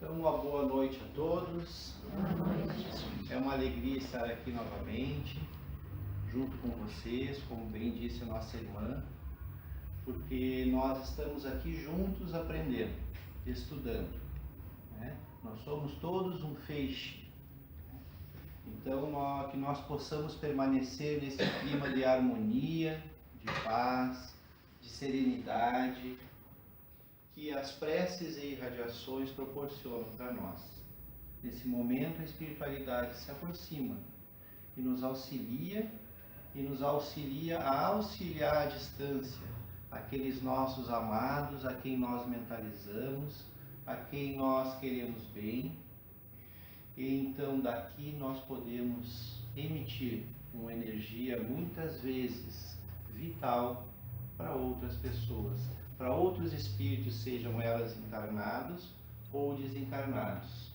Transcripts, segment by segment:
Então, uma boa noite a todos. Boa noite. É uma alegria estar aqui novamente, junto com vocês, como bem disse a nossa irmã, porque nós estamos aqui juntos aprendendo, estudando, né? Nós somos todos um feixe. Então, que nós possamos permanecer nesse clima de harmonia, de paz, de serenidade, que as preces e irradiações proporcionam para nós. Nesse momento, a espiritualidade se aproxima e nos auxilia a auxiliar à distância aqueles nossos amados, a quem nós mentalizamos, a quem nós queremos bem. E então daqui nós podemos emitir uma energia muitas vezes vital para outras pessoas, para outros espíritos, sejam elas encarnados ou desencarnados.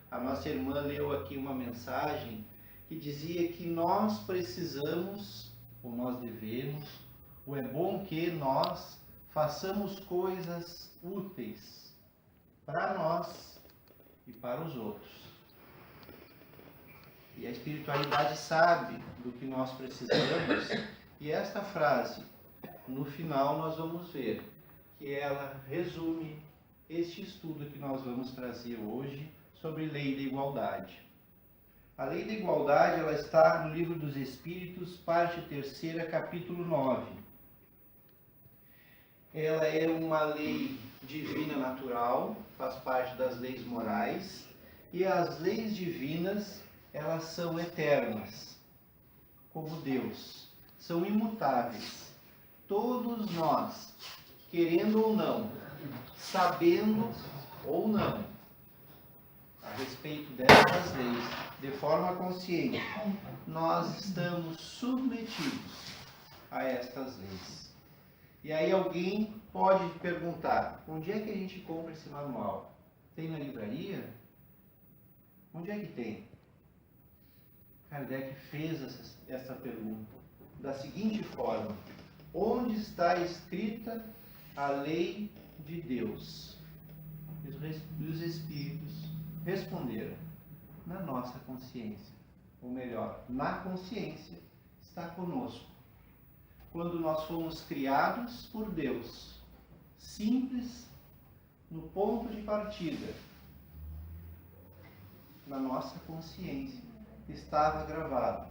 A nossa irmã leu aqui uma mensagem que dizia que nós precisamos, ou nós devemos, ou é bom que nós façamos coisas úteis para nós e para os outros. E a espiritualidade sabe do que nós precisamos, e esta frase, no final nós vamos ver que ela resume este estudo que nós vamos trazer hoje sobre lei da igualdade. A lei da igualdade, ela está no Livro dos Espíritos, parte 3ª, capítulo 9. Ela é uma lei divina natural, faz parte das leis morais, e as leis divinas, elas são eternas, como Deus, são imutáveis. Todos nós, querendo ou não, sabendo ou não, a respeito dessas leis, de forma consciente, nós estamos submetidos a estas leis. E aí alguém pode perguntar, onde é que a gente compra esse manual? Tem na livraria? Onde é que tem? Kardec fez essa pergunta da seguinte forma: onde está escrita a lei de Deus? E os Espíritos responderam: na nossa consciência. Ou melhor, na consciência está conosco. Quando nós fomos criados por Deus, simples, no ponto de partida, na nossa consciência estava gravado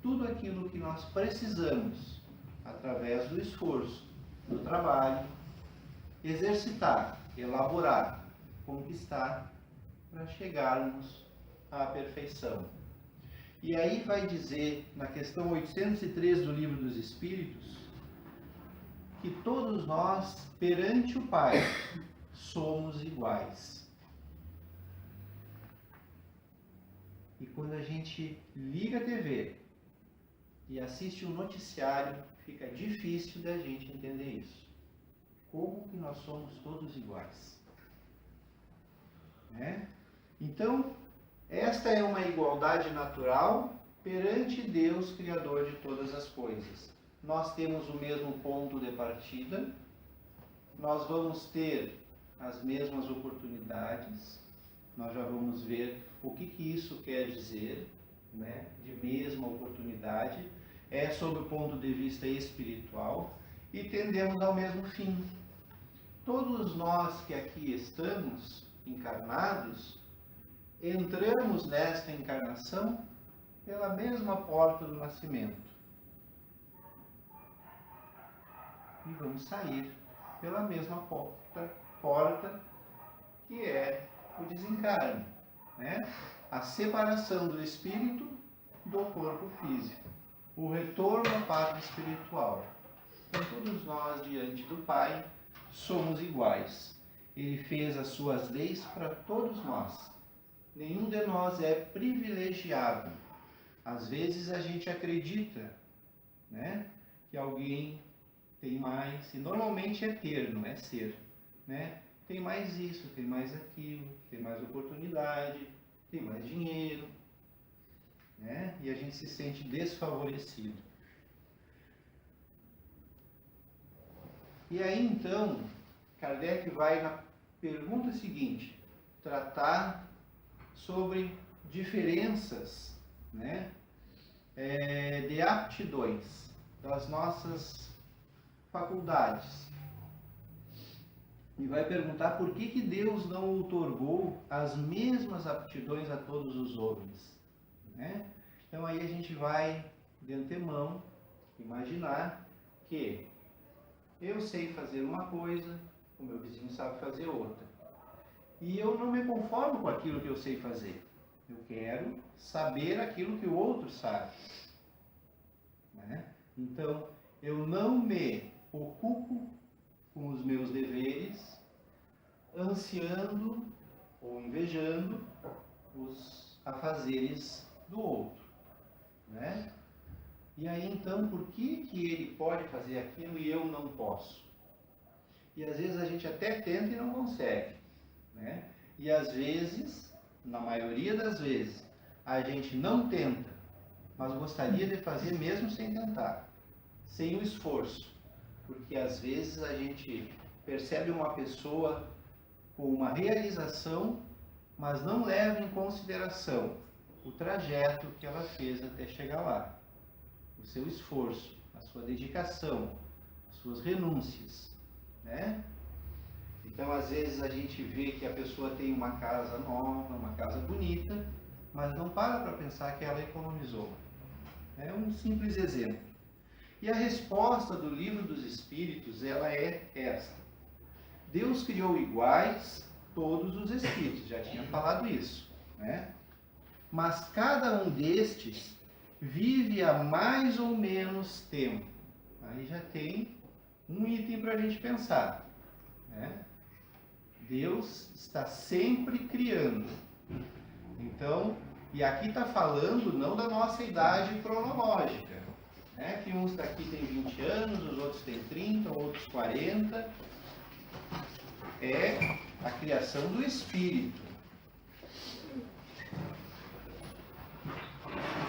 tudo aquilo que nós precisamos, através do esforço, do trabalho, exercitar, elaborar, conquistar, para chegarmos à perfeição. E aí vai dizer, na questão 803 do Livro dos Espíritos, que todos nós, perante o Pai, somos iguais. E quando a gente liga a TV e assiste um noticiário, fica difícil da gente entender isso. Como que nós somos todos iguais? Né? Então, esta é uma igualdade natural perante Deus, Criador de todas as coisas. Nós temos o mesmo ponto de partida, nós vamos ter as mesmas oportunidades, nós já vamos ver o que isso quer dizer, né? De mesma oportunidade, é sob o ponto de vista espiritual, e tendemos ao mesmo fim. Todos nós que aqui estamos encarnados, entramos nesta encarnação pela mesma porta do nascimento. E vamos sair pela mesma porta que é o desencarne, né? A separação do espírito do corpo físico, o retorno à pátria espiritual. Então, todos nós, diante do Pai, somos iguais. Ele fez as suas leis para todos nós. Nenhum de nós é privilegiado. Às vezes a gente acredita, né, que alguém tem mais, e normalmente é ter, não é ser, né? Tem mais isso, tem mais aquilo, tem mais oportunidade, tem mais dinheiro, né? E a gente se sente desfavorecido. E aí então, Kardec vai na pergunta seguinte: tratar sobre diferenças, né, de aptidões das nossas faculdades. E vai perguntar por que Deus não outorgou as mesmas aptidões a todos os homens, né? Então aí a gente vai, de antemão, imaginar que eu sei fazer uma coisa, o meu vizinho sabe fazer outra. E eu não me conformo com aquilo que eu sei fazer. Eu quero saber aquilo que o outro sabe, né? Então, eu não me ocupo com os meus deveres, ansiando ou invejando os afazeres do outro, né? E aí, então, por que ele pode fazer aquilo e eu não posso? E às vezes a gente até tenta e não consegue, né? E às vezes, na maioria das vezes, a gente não tenta, mas gostaria de fazer mesmo sem tentar, sem o esforço. Porque às vezes a gente percebe uma pessoa com uma realização, mas não leva em consideração o trajeto que ela fez até chegar lá, o seu esforço, a sua dedicação, as suas renúncias, né? Então, às vezes a gente vê que a pessoa tem uma casa nova, uma casa bonita, mas não para pensar que ela economizou. É um simples exemplo. E a resposta do Livro dos Espíritos, ela é esta: Deus criou iguais todos os espíritos, já tinha falado isso, né? Mas cada um destes vive há mais ou menos tempo. Aí já tem um item para a gente pensar, né? Deus está sempre criando. Então, e aqui está falando não da nossa idade cronológica, né? Que uns daqui têm 20 anos, os outros têm 30, outros 40. É a criação do Espírito.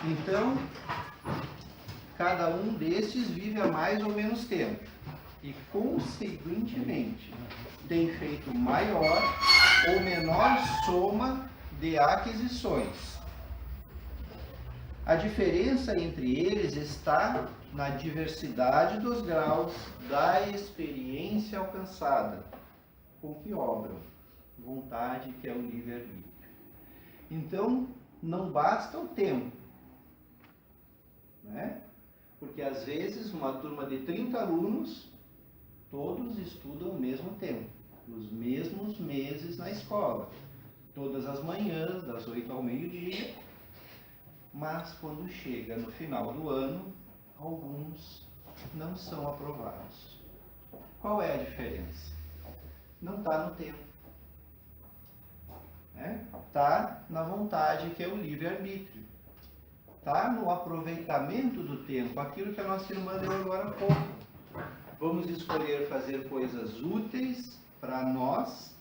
Então, cada um destes vive há mais ou menos tempo. E, consequentemente, tem feito maior ou menor soma de aquisições. A diferença entre eles está na diversidade dos graus da experiência alcançada, com que obram vontade, que é o livre-arbítrio. Então, não basta o tempo, né? Porque às vezes uma turma de 30 alunos, todos estudam ao mesmo tempo, nos mesmos meses na escola, todas as manhãs, das 8 ao meio-dia, mas quando chega no final do ano, alguns não são aprovados. Qual é a diferença? Não está no tempo, né? Está na vontade, que é o livre-arbítrio. Está no aproveitamento do tempo, aquilo que a nossa irmã deu agora há pouco. Vamos escolher fazer coisas úteis para nós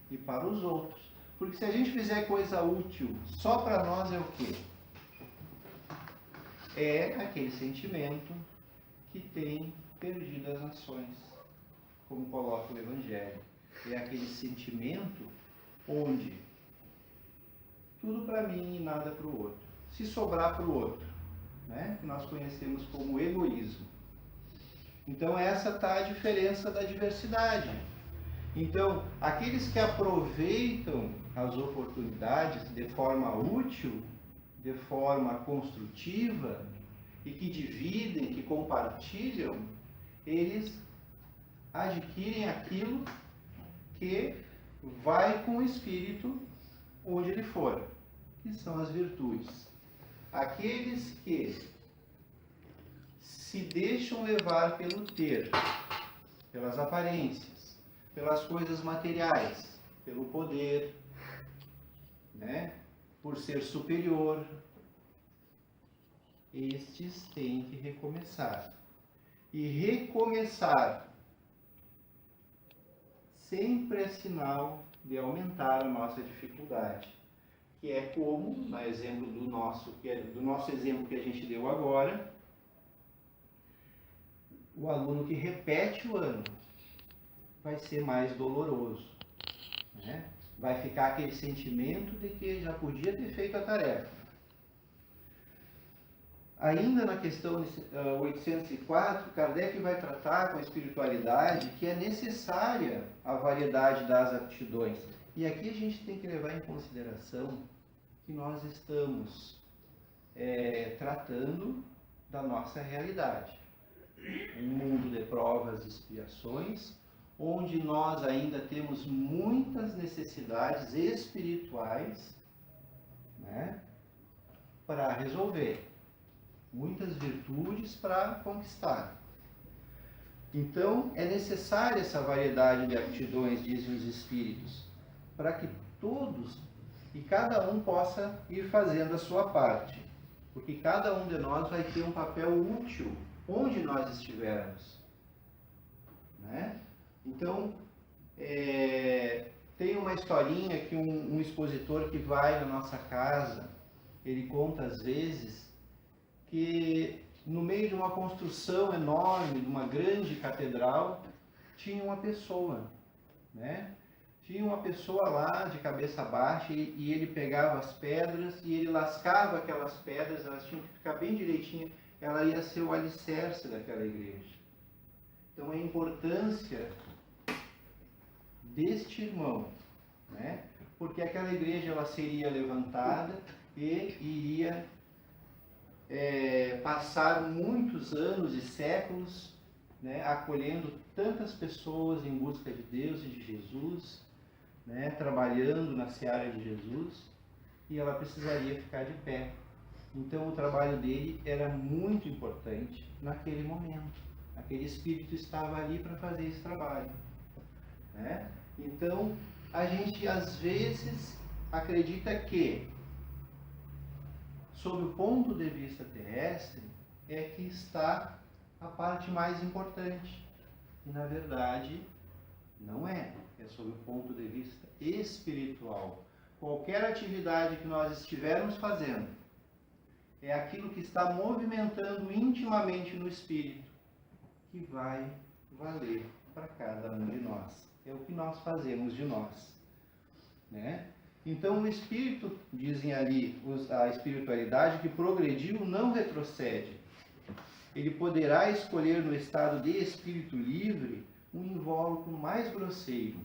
e para os outros. Porque se a gente fizer coisa útil só para nós, é o quê? É aquele sentimento que tem perdido as nações, como coloca o Evangelho. É aquele sentimento onde tudo para mim e nada para o outro. Se sobrar para o outro, né? Que nós conhecemos como egoísmo. Então essa está a diferença da diversidade. Então, aqueles que aproveitam as oportunidades de forma útil, de forma construtiva, e que dividem, que compartilham, eles adquirem aquilo que vai com o espírito onde ele for, que são as virtudes. Aqueles que se deixam levar pelo ter, pelas aparências, pelas coisas materiais, pelo poder, né? Por ser superior, estes têm que recomeçar. E recomeçar sempre é sinal de aumentar a nossa dificuldade, que é como, no exemplo do nosso exemplo que a gente deu agora, o aluno que repete o ano vai ser mais doloroso, né? Vai ficar aquele sentimento de que já podia ter feito a tarefa. Ainda na questão 804, Kardec vai tratar com a espiritualidade que é necessária a variedade das aptidões. E aqui a gente tem que levar em consideração que nós estamos tratando da nossa realidade. Um mundo de provas e expiações, onde nós ainda temos muitas necessidades espirituais, né, para resolver. Muitas virtudes para conquistar. Então, é necessária essa variedade de aptidões, dizem os espíritos, para que todos e cada um possa ir fazendo a sua parte. Porque cada um de nós vai ter um papel útil onde nós estivermos. Né? Então, tem uma historinha que um expositor que vai na nossa casa, ele conta às vezes que no meio de uma construção enorme, de uma grande catedral, tinha uma pessoa, né? Tinha uma pessoa lá de cabeça baixa e ele pegava as pedras e ele lascava aquelas pedras, elas tinham que ficar bem direitinho, ela ia ser o alicerce daquela igreja. Então a importância deste irmão, né? Porque aquela igreja ela seria levantada e iria passar muitos anos e séculos, né, acolhendo tantas pessoas em busca de Deus e de Jesus, né, trabalhando na seara de Jesus, e ela precisaria ficar de pé. Então o trabalho dele era muito importante naquele momento. Aquele espírito estava ali para fazer esse trabalho. Né? Então a gente às vezes acredita que, sob o ponto de vista terrestre, é que está a parte mais importante. E, na verdade, não é. É sob o ponto de vista espiritual. Qualquer atividade que nós estivermos fazendo é aquilo que está movimentando intimamente no espírito, que vai valer para cada um de nós. É o que nós fazemos de nós. Né? Então o espírito, dizem ali a espiritualidade, que progrediu não retrocede. Ele poderá escolher no estado de espírito livre um invólucro mais grosseiro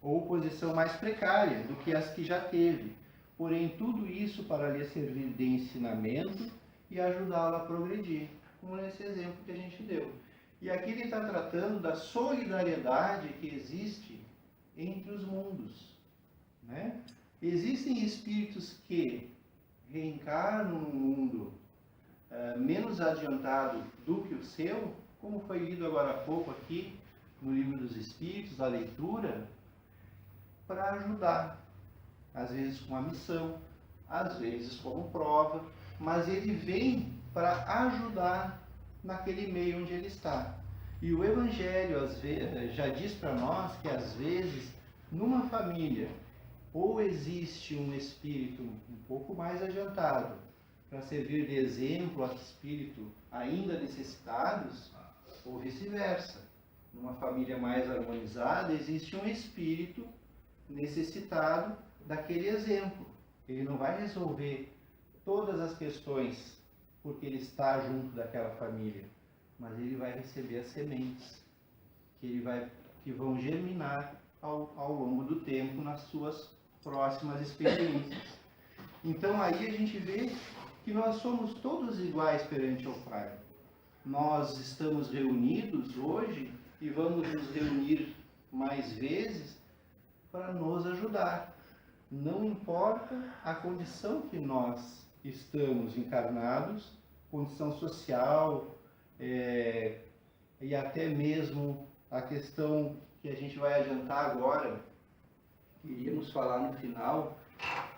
ou posição mais precária do que as que já teve. Porém, tudo isso para lhe servir de ensinamento e ajudá-lo a progredir, como nesse exemplo que a gente deu. E aqui ele está tratando da solidariedade que existe entre os mundos. Né? Existem espíritos que reencarnam num mundo menos adiantado do que o seu, como foi lido agora há pouco aqui no Livro dos Espíritos, a leitura, para ajudar, às vezes com a missão, às vezes como prova, mas ele vem para ajudar naquele meio onde ele está. E o Evangelho às vezes, já diz para nós que às vezes numa família ou existe um espírito um pouco mais adiantado para servir de exemplo a espírito ainda necessitados, ou vice-versa. Numa família mais harmonizada existe um espírito necessitado daquele exemplo. Ele não vai resolver todas as questões porque ele está junto daquela família, mas ele vai receber as sementes que vão germinar ao longo do tempo nas suas próximas experiências. Então aí a gente vê que nós somos todos iguais perante ao Pai. Nós estamos reunidos hoje e vamos nos reunir mais vezes para nos ajudar. Não importa a condição que nós estamos encarnados, condição social, e até mesmo a questão que a gente vai adiantar agora, que iríamos falar no final,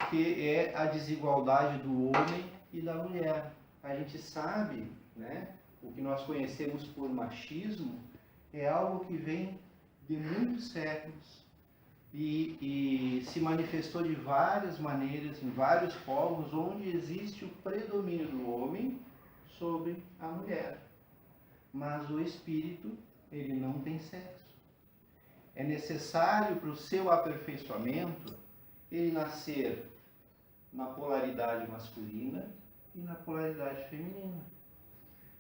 que é a desigualdade do homem e da mulher. A gente sabe, né, o que nós conhecemos por machismo é algo que vem de muitos séculos e se manifestou de várias maneiras em vários povos onde existe o predomínio do homem sobre a mulher. Mas o espírito, ele não tem sexo. É necessário para o seu aperfeiçoamento ele nascer na polaridade masculina e na polaridade feminina.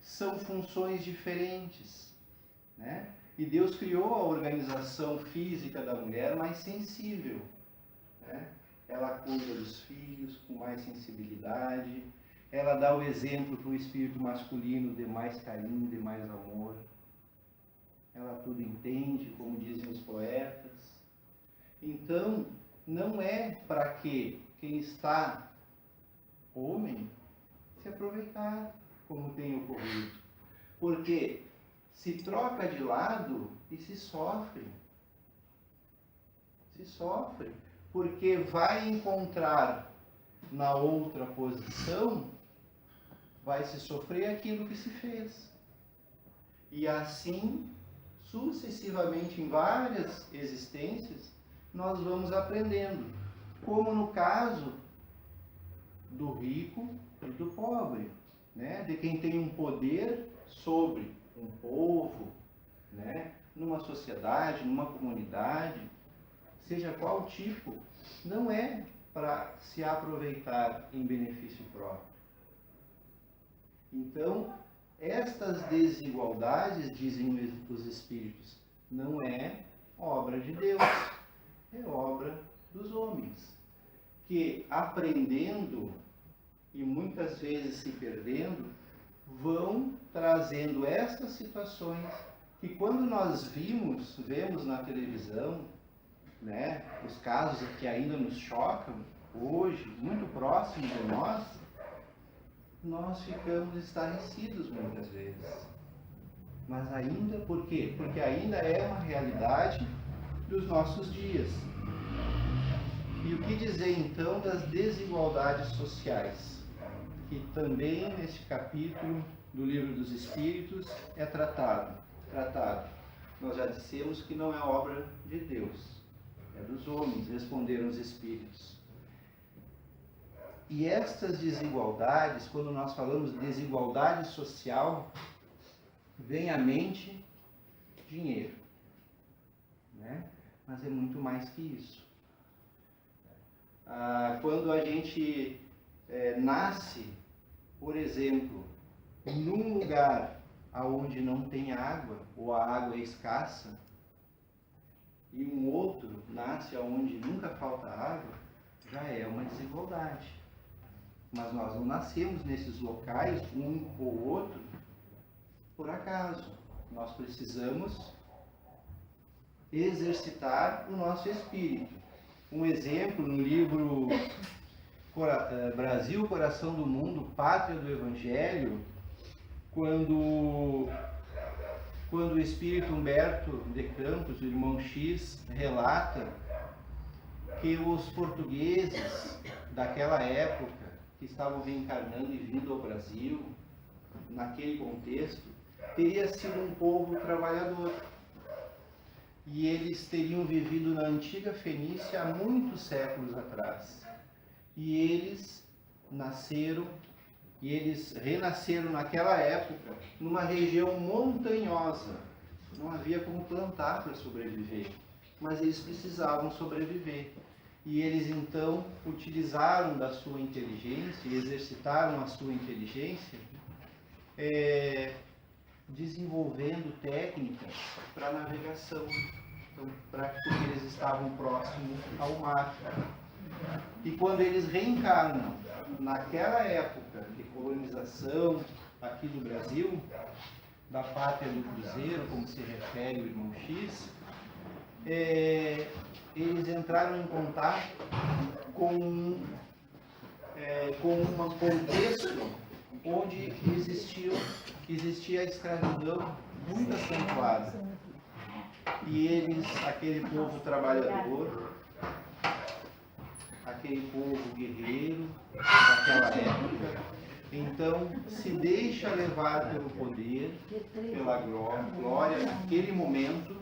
São funções diferentes, né? E Deus criou a organização física da mulher mais sensível, né? Ela cuida dos filhos com mais sensibilidade, ela dá o exemplo para o espírito masculino de mais carinho, de mais amor. Ela tudo entende, como dizem os poetas. Então, não é para que quem está homem se aproveitar, como tem ocorrido. Porque se troca de lado e se sofre. Se sofre. Porque vai encontrar na outra posição, vai se sofrer aquilo que se fez. E assim, sucessivamente, em várias existências, nós vamos aprendendo. Como no caso do rico e do pobre, né? De quem tem um poder sobre um povo, né? Numa sociedade, numa comunidade, seja qual tipo, não é para se aproveitar em benefício próprio. Então, estas desigualdades, dizem os espíritos, não é obra de Deus, é obra dos homens, que aprendendo e muitas vezes se perdendo, vão trazendo essas situações que quando nós vemos na televisão, né, os casos que ainda nos chocam hoje, muito próximos de nós ficamos estarrecidos muitas vezes. Mas ainda, por quê? Porque ainda é uma realidade dos nossos dias. E o que dizer então das desigualdades sociais, que também neste capítulo do Livro dos Espíritos é tratado. Nós já dissemos que não é obra de Deus, é dos homens, responderam os Espíritos. E estas desigualdades, quando nós falamos de desigualdade social, vem à mente dinheiro, né? Mas é muito mais que isso. Quando a gente nasce, por exemplo, num lugar onde não tem água, ou a água é escassa, e um outro nasce onde nunca falta água, já é uma desigualdade. Mas nós não nascemos nesses locais, um ou outro, por acaso. Nós precisamos exercitar o nosso espírito. Um exemplo no livro Brasil, Coração do Mundo, Pátria do Evangelho, quando o espírito Humberto de Campos, o irmão X, relata que os portugueses daquela época, que estavam reencarnando e vindo ao Brasil, naquele contexto, teria sido um povo trabalhador. E eles teriam vivido na antiga Fenícia há muitos séculos atrás. E eles renasceram naquela época numa região montanhosa. Não havia como plantar para sobreviver, mas eles precisavam sobreviver. E eles então utilizaram da sua inteligência, exercitaram a sua inteligência, desenvolvendo técnicas para navegação, então, porque eles estavam próximos ao mar. E quando eles reencarnam naquela época de colonização aqui do Brasil, da pátria do Cruzeiro, como se refere o irmão X, eles entraram em contato com um contexto onde existia a escravidão muito acentuada. E aquele povo trabalhador, aquele povo guerreiro daquela época, então se deixa levar pelo poder, pela glória naquele momento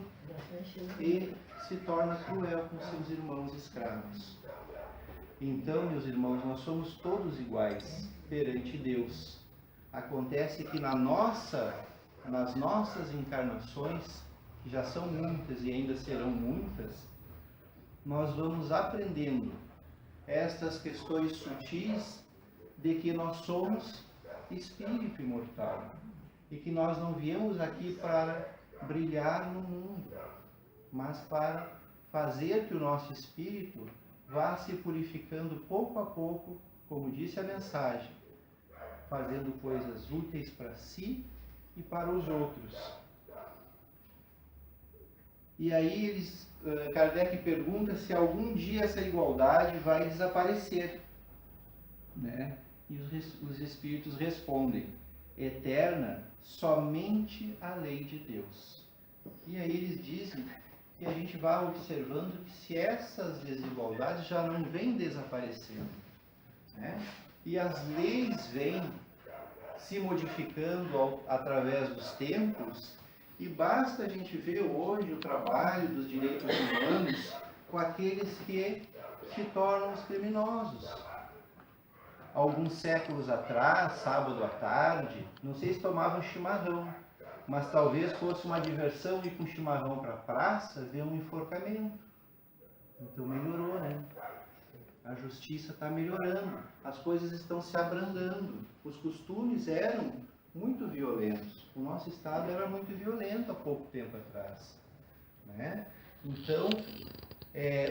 e se torna cruel com seus irmãos escravos. Então, meus irmãos, nós somos todos iguais perante Deus. Acontece que nas nossas encarnações que já são muitas e ainda serão muitas, nós vamos aprendendo estas questões sutis de que nós somos espírito imortal e que nós não viemos aqui para brilhar no mundo, mas para fazer que o nosso espírito vá se purificando pouco a pouco, como disse a mensagem, fazendo coisas úteis para si e para os outros. E aí Kardec pergunta se algum dia essa igualdade vai desaparecer, né? E os espíritos respondem: eterna somente a lei de Deus. E aí eles dizem que a gente vai observando que se essas desigualdades já não vêm desaparecendo, né? E as leis vêm se modificando através dos tempos, e basta a gente ver hoje o trabalho dos direitos humanos com aqueles que se tornam os criminosos. Alguns séculos atrás, sábado à tarde, não sei se tomavam chimarrão, mas talvez fosse uma diversão ir com chimarrão para a praça ver um enforcamento. Então melhorou, né? A justiça está melhorando, as coisas estão se abrandando. Os costumes eram muito violentos. O nosso Estado era muito violento há pouco tempo atrás, né? Então,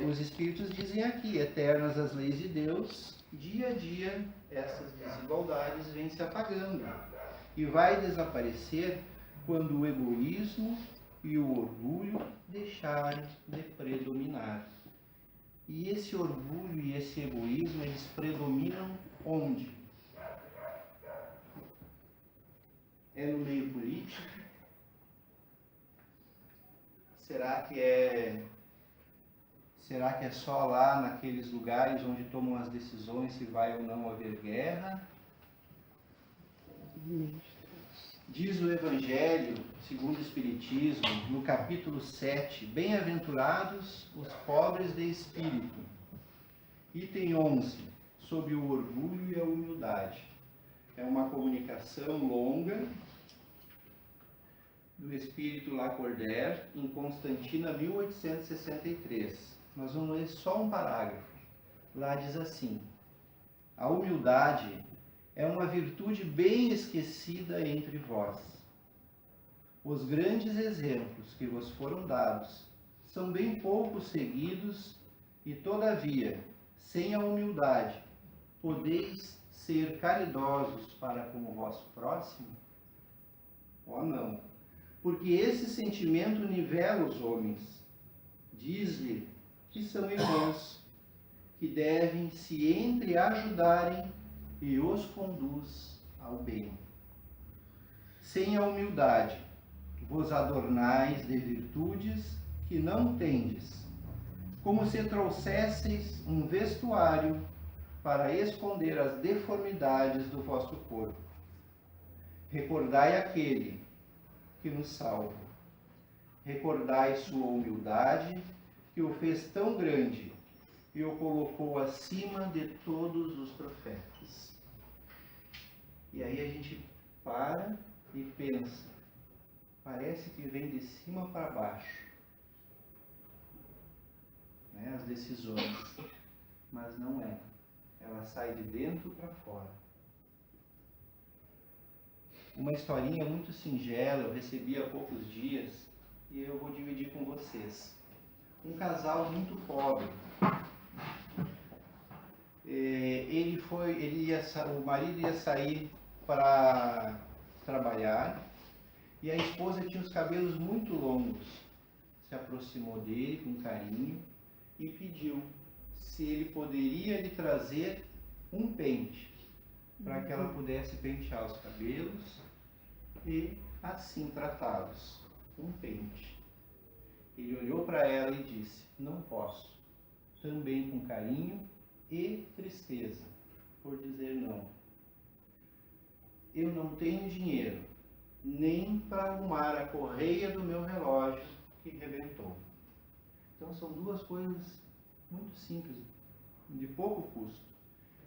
os Espíritos dizem aqui, eternas as leis de Deus, dia a dia essas desigualdades vêm se apagando. E vai desaparecer quando o egoísmo e o orgulho deixarem de predominar. E esse orgulho e esse egoísmo, eles predominam onde? É no meio político? Será que é só lá naqueles lugares onde tomam as decisões se vai ou não haver guerra? Diz o Evangelho, segundo o Espiritismo, no capítulo 7, bem-aventurados os pobres de espírito. Item 11, sobre o orgulho e a humildade. É uma comunicação longa do Espírito Lacordaire, em Constantina, 1863. Nós vamos ler só um parágrafo. Lá diz assim: a humildade é uma virtude bem esquecida entre vós. Os grandes exemplos que vos foram dados são bem pouco seguidos e, todavia, sem a humildade, podeis ser caridosos para com o vosso próximo? Ó não, porque esse sentimento nivela os homens. Diz-lhe que são irmãos, que devem se entreajudarem e os conduz ao bem. Sem a humildade, vos adornais de virtudes que não tendes, como se trouxesseis um vestuário para esconder as deformidades do vosso corpo. Recordai aquele que nos salva. Recordai sua humildade, que o fez tão grande e o colocou acima de todos os profetas. E aí a gente para e pensa, parece que vem de cima para baixo, né, as decisões, mas não é. Ela sai de dentro para fora. Uma historinha muito singela, eu recebi há poucos dias e eu vou dividir com vocês. Um casal muito pobre. O marido ia sair para trabalhar e a esposa tinha os cabelos muito longos. Se aproximou dele com carinho e pediu se ele poderia lhe trazer um pente para que ela pudesse pentear os cabelos e assim tratá-los. Um pente. Ele olhou para ela e disse: não posso. Também com carinho e tristeza, por dizer não. Eu não tenho dinheiro, nem para arrumar a correia do meu relógio que rebentou. Então são duas coisas muito simples, de pouco custo.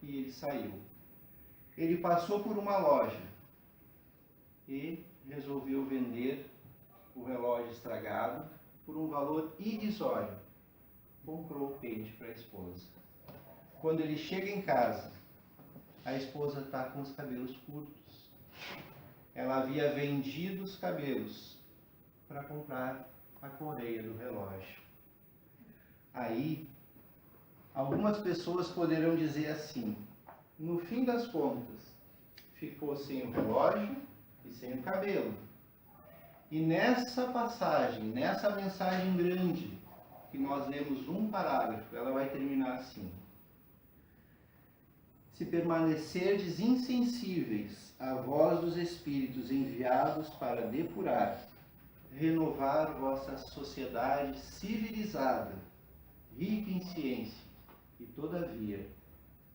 E ele saiu. Ele passou por uma loja e resolveu vender o relógio estragado por um valor irrisório. Comprou o pente para a esposa. Quando ele chega em casa, a esposa está com os cabelos curtos. Ela havia vendido os cabelos para comprar a correia do relógio. Aí, algumas pessoas poderão dizer assim: no fim das contas, ficou sem o relógio e sem o cabelo. E nessa passagem, nessa mensagem grande, que nós lemos um parágrafo, ela vai terminar assim: se permanecerdes insensíveis à voz dos Espíritos enviados para depurar, renovar vossa sociedade civilizada, rica em ciência e, todavia,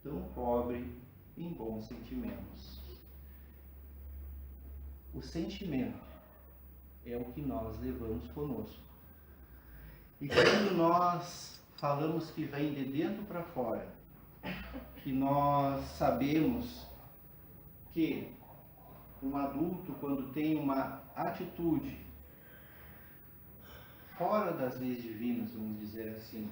tão pobre em bons sentimentos. O sentimento é o que nós levamos conosco. E quando nós falamos que vem de dentro para fora, que nós sabemos que um adulto, quando tem uma atitude fora das leis divinas, vamos dizer assim,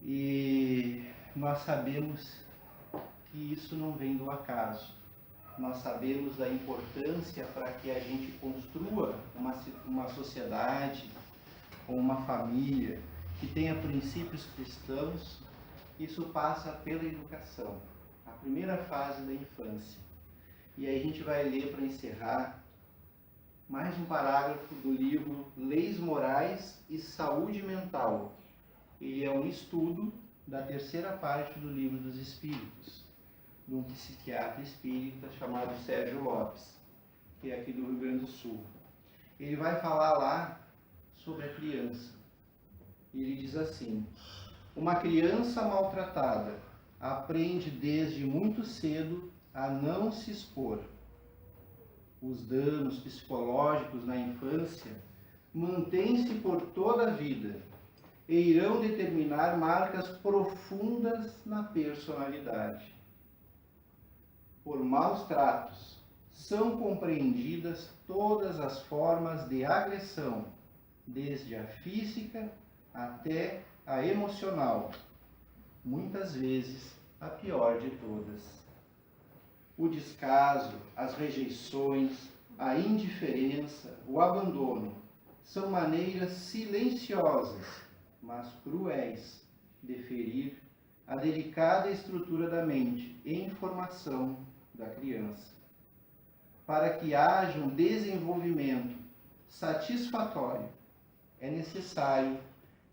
e nós sabemos que isso não vem do acaso. Nós sabemos da importância para que a gente construa uma sociedade ou uma família que tenha princípios cristãos. Isso passa pela educação, a primeira fase da infância. E aí a gente vai ler, para encerrar, mais um parágrafo do livro Leis Morais e Saúde Mental. Ele é um estudo da terceira parte do Livro dos Espíritos, de um psiquiatra espírita chamado Sérgio Lopes, que é aqui do Rio Grande do Sul. Ele vai falar lá sobre a criança. E ele diz assim: uma criança maltratada aprende desde muito cedo a não se expor. Os danos psicológicos na infância mantêm-se por toda a vida e irão determinar marcas profundas na personalidade. Por maus tratos, são compreendidas todas as formas de agressão, desde a física até a emocional, muitas vezes a pior de todas. O descaso, as rejeições, a indiferença, o abandono são maneiras silenciosas, mas cruéis, de ferir a delicada estrutura da mente em formação da criança. Para que haja um desenvolvimento satisfatório, é necessário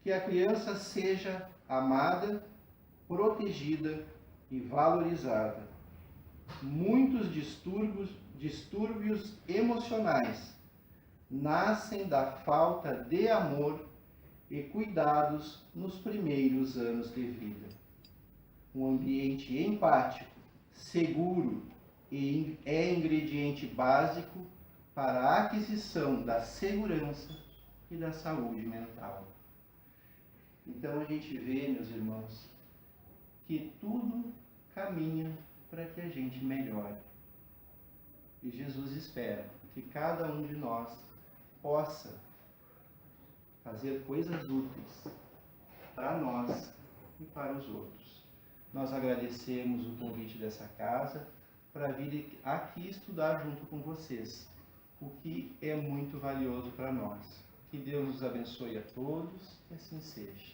que a criança seja amada, protegida e valorizada. Muitos distúrbios emocionais nascem da falta de amor e cuidados nos primeiros anos de vida. Um ambiente empático, seguro é ingrediente básico para a aquisição da segurança e da saúde mental. Então a gente vê, meus irmãos, que tudo caminha para que a gente melhore. E Jesus espera que cada um de nós possa fazer coisas úteis para nós e para os outros. Nós agradecemos o convite dessa casa para vir aqui estudar junto com vocês, o que é muito valioso para nós. Que Deus nos abençoe a todos, que assim seja.